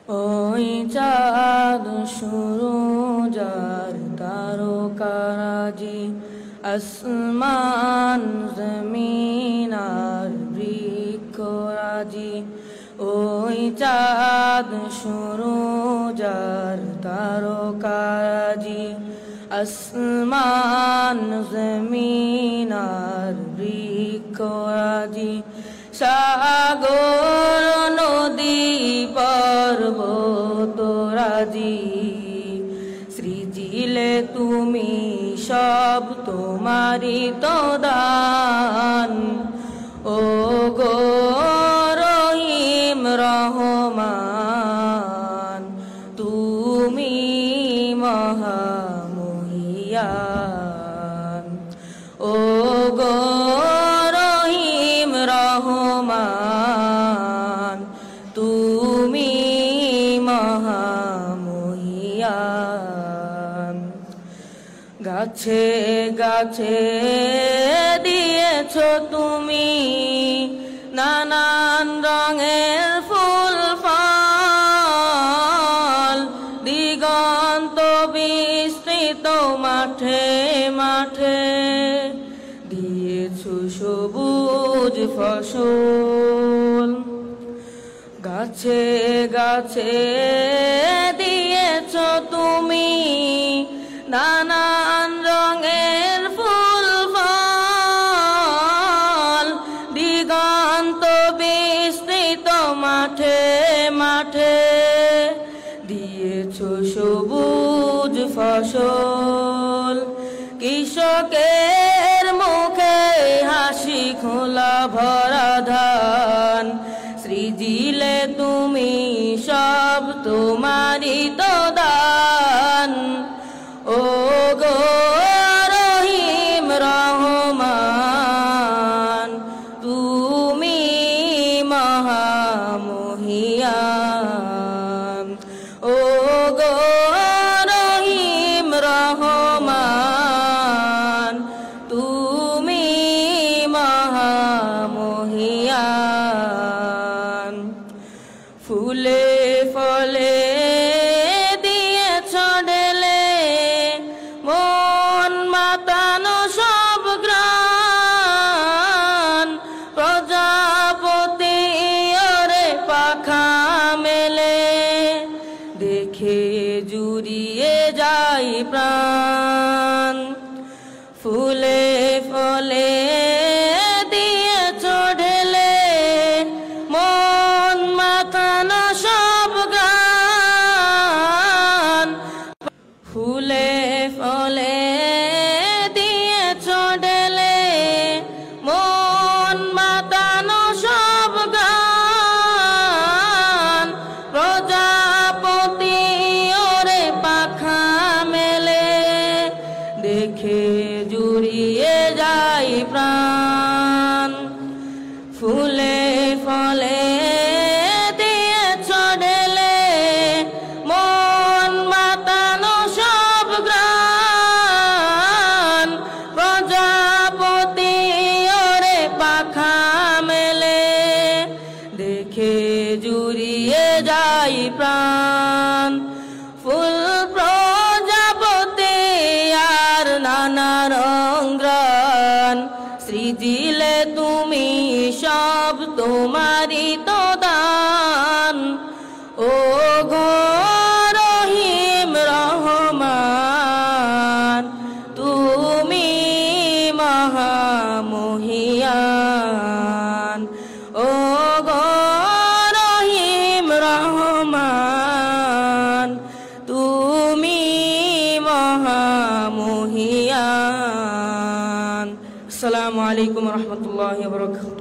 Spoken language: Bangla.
ওই চাঁদ সূরজ আর তারকারাজি, আসমান জমিন আর বৃক্ষরাজি। ওই চাঁদ সূরজ আর তারকারাজি, আসমান জমিন আর বৃক্ষরাজি। সাগর নদী পর্বতরাজি, সৃজিলে তুমি সব তোমারি তো দান। ও গো রহিম রহমান, তুমি মহামহিয়ান। ও গো রহিম রহমান, তুমি মহামহিয়ান। গাছে গাছে দিয়েছ তুমি নানান রঙের ফুল ফল, দিগন্ত বিস্তৃত মাঠে মাঠে দিয়েছ সবুজ ফসল। গাছে গাছে দিয়েছ তুমি নানান রঙের ফুল ফল, দিগন্ত বিস্তৃত মাঠে মাঠে দিয়েছ সবুজ ফসল। কৃষকের মুখে হাসি খোলা ভরা ধান, সৃজিলে তুমি সব তোমারি তো দান। ও গো রহিম রহমান, তুমি মহামহিয়ান। ও গো রহিম রহমান, তুমি মহামহিয়ান। ফুলে ফলে দিয়েছ ঢেলে মন মাতানো সব গ্রান, প্রজাপতি ওরে পাখা মেলে দেখে জুড়িয়ে যায় প্রাণ। ফুলে ফলে দিয়েছ ঢেলে মন মাতানো সব গান, ফুলে ফলে দিয়েছ ঢেলে মন মাতানো সব গান, প্রজাপতি ওরে পাখা মেলে দেখে জুড়িয়ে যায় প্রাণ। ফুলে ফলে দিয়েছ ঢেলে মন মাতানো সব গ্রান, প্রজাপতি ওরে পাখা মেলে দেখে জুড়িয়ে যায় প্রাণ। ফুল প্রজাপতি আর নানা রং গ্রান, সৃজিলে তুমি সব তোমারি তো দান। ও গো রহিম রহমান, তুমি মহামহিয়ান। ও গো রহিম রহমান, তুমি মহামহিয়ান। আসসালামু আলাইকুম ওয়া রাহমাতুল্লাহি ওয়া বারাকাতুহু।